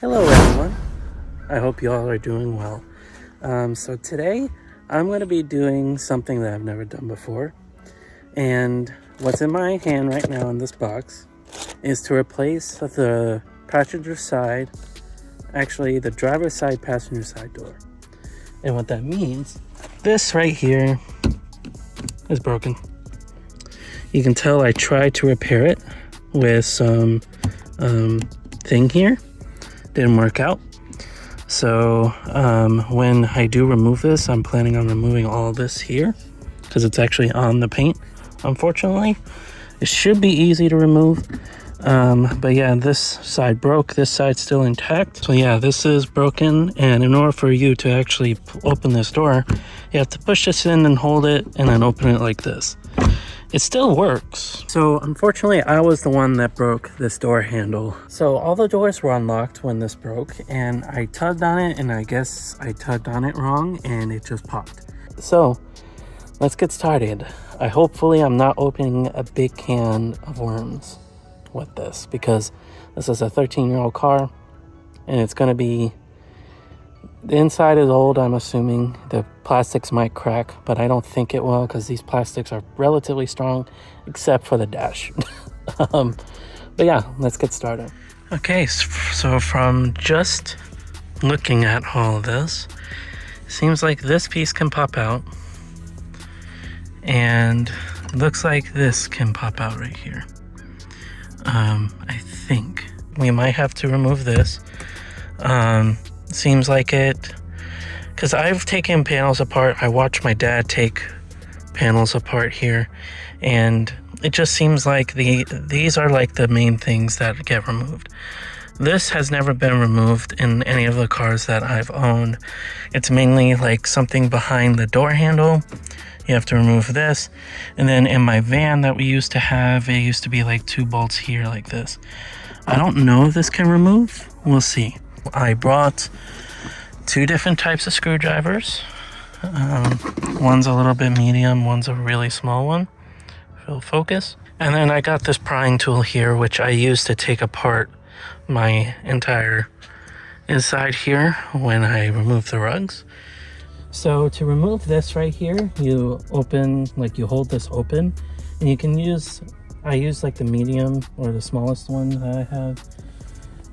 Hello everyone, I hope you all are doing well. So today I'm going to be doing something that I've never done before, and what's in my hand right now in this box is to replace the passenger side, actually the driver's side passenger side door. And what that means, this right here is broken. You can tell I tried to repair it with some thing here. Didn't work out. So when I do remove this, I'm planning on removing all of this here because it's actually on the paint. Unfortunately, it should be easy to remove. But yeah, this side broke, this side's still intact. So yeah, this is broken, and in order for you to actually open this door, you have to push this in and hold it and then open it like this. It still works. So unfortunately, I was the one that broke this door handle. So all the doors were unlocked when this broke, and I tugged on it, and I guess I tugged on it wrong and it just popped. So let's get started. Hopefully I'm not opening a big can of worms with this, because this is a 13-year-old car and it's gonna be, the inside is old. I'm assuming the plastics might crack, but I don't think it will because these plastics are relatively strong, except for the dash. But yeah, let's get started. Okay, so from just looking at all of this, it seems like this piece can pop out, and it looks like this can pop out right here. I think we might have to remove this. Seems like it, because I've taken panels apart. I watched my dad take panels apart here, and it just seems like these are like the main things that get removed. This has never been removed in any of the cars that I've owned. It's mainly like something behind the door handle. You have to remove this, and then in my van that we used to have, it used to be like 2 bolts here like this. I don't know if this can remove. We'll see. I brought 2 different types of screwdrivers. One's a little bit medium, one's a really small one. If it'll focus. And then I got this prying tool here, which I use to take apart my entire inside here when I remove the rugs. So to remove this right here, you open, like you hold this open, and you can use, I use like the medium or the smallest one that I have.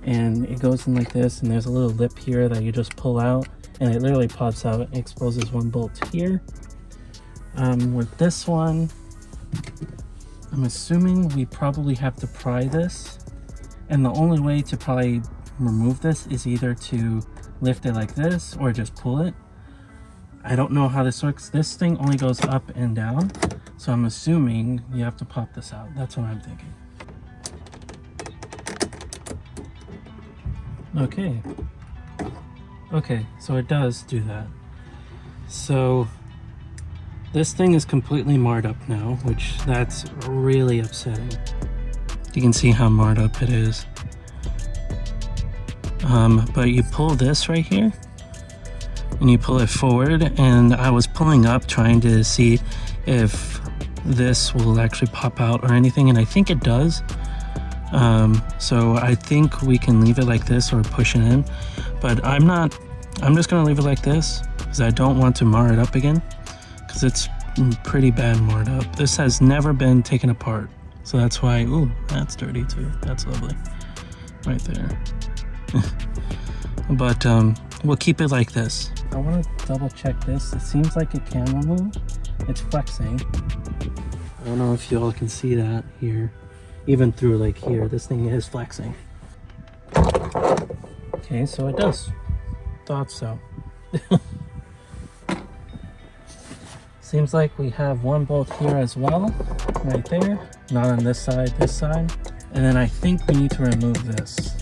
And it goes in like this, and there's a little lip here that you just pull out, and it literally pops out. It exposes 1 bolt here. With this one, I'm assuming we probably have to pry this, and the only way to probably remove this is either to lift it like this or just pull it. I don't know how this works. This thing only goes up and down, so I'm assuming you have to pop this out. That's what I'm thinking. Okay, so it does do that. So this thing is completely marred up now, which that's really upsetting. You can see how marred up it is. But you pull this right here and you pull it forward, and I was pulling up trying to see if this will actually pop out or anything, and I think it does. So I think we can leave it like this or push it in, but I'm just gonna leave it like this because I don't want to mar it up again, because it's pretty bad marred up. This has never been taken apart, so that's why. Ooh, that's dirty too. That's lovely right there. But we'll keep it like this. I want to double check this. It seems like it can remove. It's flexing. I don't know if you all can see that here. Even through like here, this thing is flexing. Okay, so it does. Thought so. Seems like we have 1 bolt here as well, right there. Not on this side, this side. And then I think we need to remove this.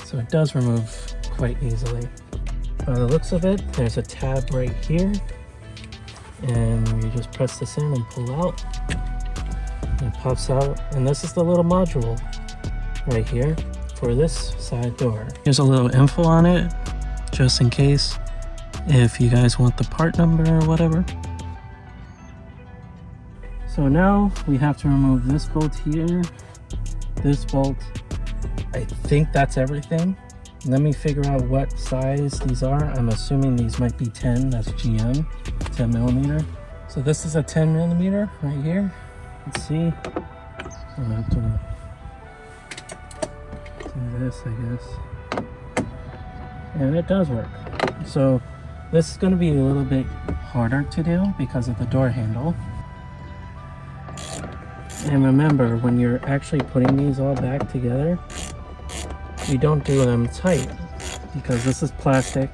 So it does remove quite easily. By the looks of it, there's a tab right here. And you just press this in and pull out. It pops out, and this is the little module right here for this side door. Here's a little info on it, just in case, if you guys want the part number or whatever. So now we have to remove this bolt here, this bolt, I think that's everything. Let me figure out what size these are. I'm assuming these might be 10, that's GM, 10 millimeter. So this is a 10 millimeter right here. Let's see. I'll have to do this, I guess. And it does work. So this is going to be a little bit harder to do because of the door handle. And remember, when you're actually putting these all back together, you don't do them tight because this is plastic.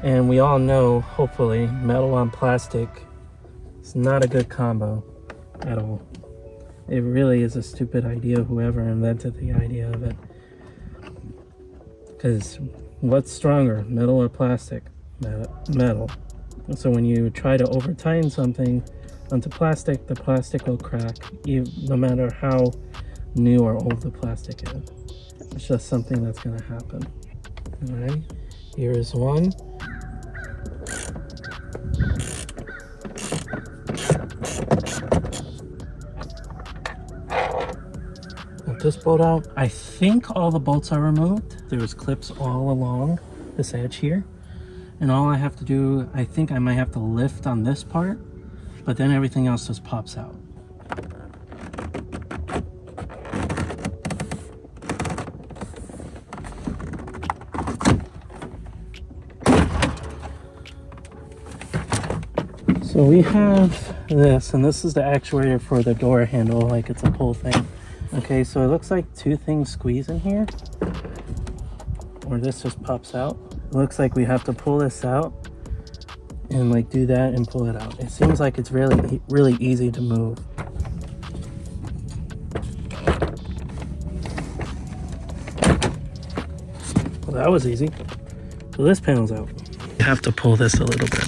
And we all know, hopefully, metal on plastic is not a good combo at all. It really is a stupid idea, whoever invented the idea of it. Because what's stronger, metal or plastic? Metal. So when you try to over tighten something onto plastic, the plastic will crack, no matter how new or old the plastic is. It's just something that's going to happen. All right, here is one. Put this bolt out. I think all the bolts are removed. There's clips all along this edge here. And all I have to do, I think I might have to lift on this part, but then everything else just pops out. So we have this, and this is the actuator for the door handle, like it's a pull thing. Okay, so it looks like two things squeeze in here, or this just pops out. It looks like we have to pull this out and like do that and pull it out. It seems like it's really easy to move. Well, that was easy. So this panel's out. You have to pull this a little bit.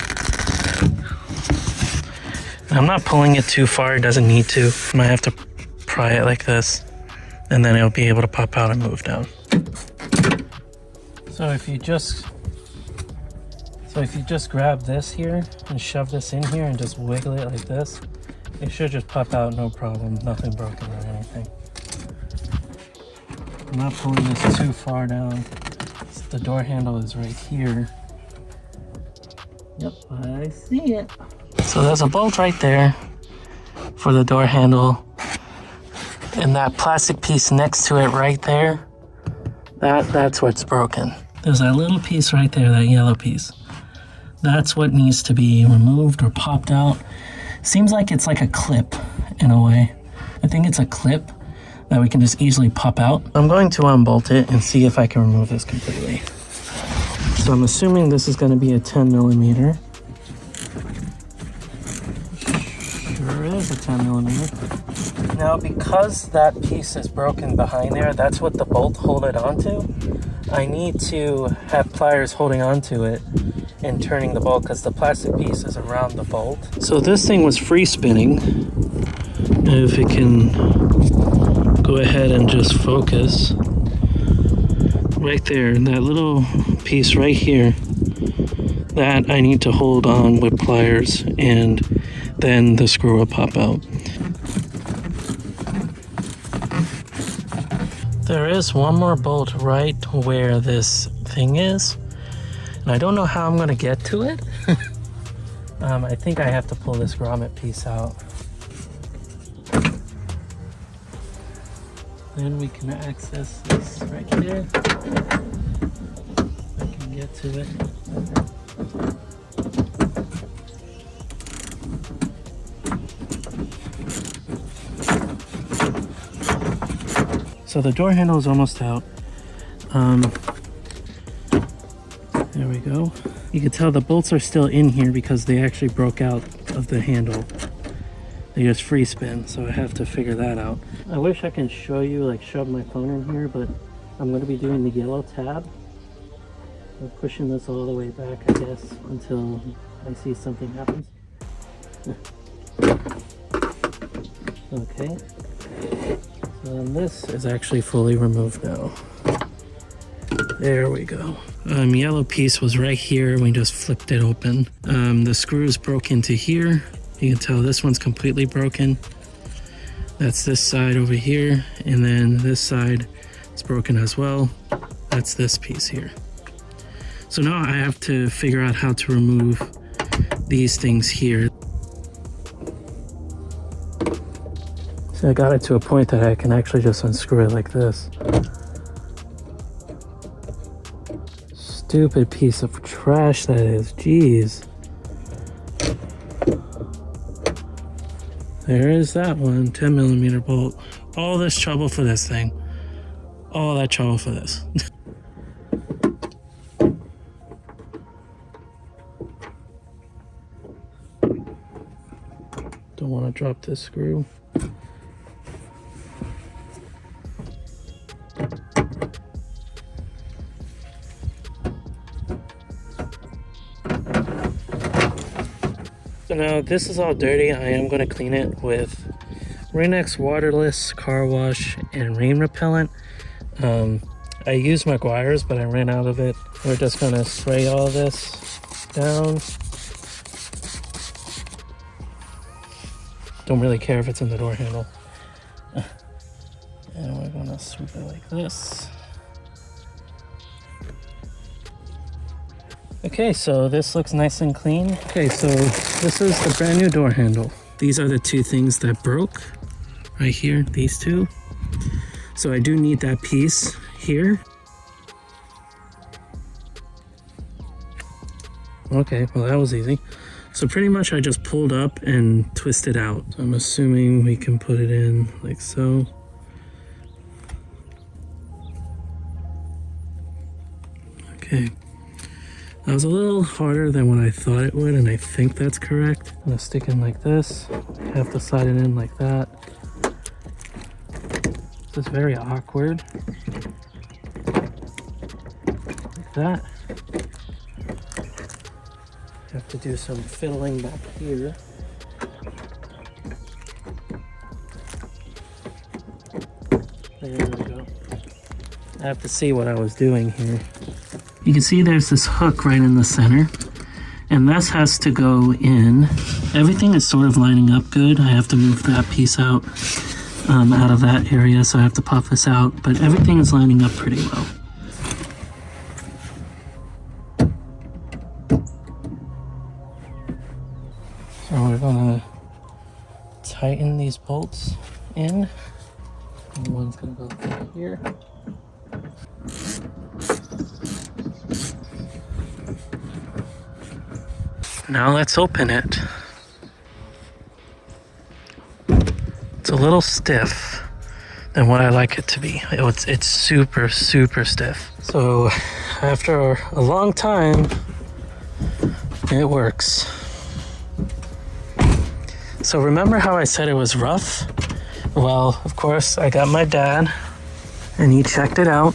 I'm not pulling it too far, it doesn't need to. I might have to pry it like this, and then it'll be able to pop out and move down. So if you just grab this here and shove this in here and just wiggle it like this, it should just pop out, no problem, nothing broken or anything. I'm not pulling this too far down. The door handle is right here. Yep, I see it. So there's a bolt right there for the door handle, and that plastic piece next to it right there, that's what's broken. There's that little piece right there, that yellow piece. That's what needs to be removed or popped out. Seems like it's like a clip in a way. I think it's a clip that we can just easily pop out. I'm going to unbolt it and see if I can remove this completely. So I'm assuming this is going to be a 10 millimeter. Sure is a 10 millimeter. Now, because that piece is broken behind there, that's what the bolt hold it onto. I need to have pliers holding onto it and turning the bolt because the plastic piece is around the bolt. So this thing was free spinning. If it can go ahead and just focus. Right there, that little piece right here, that I need to hold on with pliers, and then the screw will pop out. There is one more bolt right where this thing is, and I don't know how I'm going to get to it. I think I have to pull this grommet piece out. Then we can access this right there. I can get to it. So the door handle is almost out. There we go. You can tell the bolts are still in here because they actually broke out of the handle. They just free spin, so I have to figure that out. I wish I can show you, like shove my phone in here, but I'm going to be doing the yellow tab. I'm pushing this all the way back, I guess, until I see something happens. Okay. So then this is actually fully removed now. There we go. Yellow piece was right here. We just flipped it open. The screws broke into here. You can tell this one's completely broken. That's this side over here, and then this side, It's broken as well. That's this piece here. So now I have to figure out how to remove these things here. So I got it to a point that I can actually just unscrew it like this. Stupid piece of trash that is, jeez. There is that one, 10mm bolt. All this trouble for this thing. All that trouble for this. Don't want to drop this screw. So now this is all dirty. I am going to clean it with Rain-X waterless car wash and rain repellent. I used McGuire's, but I ran out of it. We're just going to spray all this down. Don't really care if it's in the door handle. And we're going to sweep it like this. Okay, so this looks nice and clean. Okay, so this is the brand new door handle. These are the two things that broke right here, these two. So I do need that piece here. Okay, well that was easy. So pretty much I just pulled up and twisted out. So I'm assuming we can put it in like so. Okay. That was a little harder than what I thought it would, and I think that's correct. I'm gonna stick in like this. Have to slide it in like that. This is very awkward. Like that. Have to do some fiddling back here. There we go. I have to see what I was doing here. You can see there's this hook right in the center, and this has to go in. Everything is sort of lining up good. I have to move that piece out of that area, so I have to pop this out, but everything is lining up pretty well. So we're gonna tighten these bolts in. And one's gonna go through here. Now let's open it. It's a little stiff than what I like it to be. It's super, super stiff. So after a long time, it works. So remember how I said it was rough? Well, of course, I got my dad and he checked it out.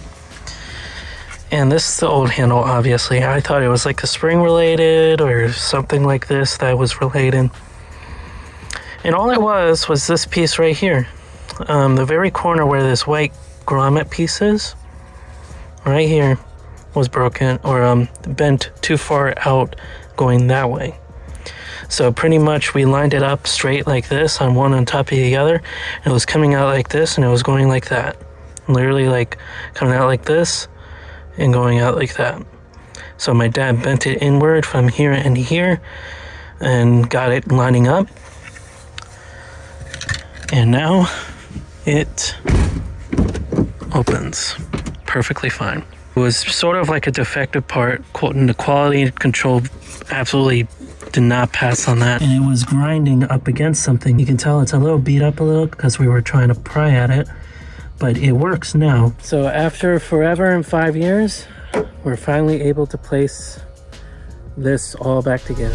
And this is the old handle, obviously. I thought it was like a spring related or something like this that was related. And all it was this piece right here. The very corner where this white grommet piece is, right here, was broken or bent too far out going that way. So pretty much we lined it up straight like this on one on top of the other. And it was coming out like this and it was going like that. Literally like coming out like this and going out like that. So my dad bent it inward from here and here and got it lining up. And now it opens perfectly fine. It was sort of like a defective part, and the quality control absolutely did not pass on that. And it was grinding up against something. You can tell it's a little beat up a little because we were trying to pry at it. But it works now. So after forever and 5 years, we're finally able to place this all back together.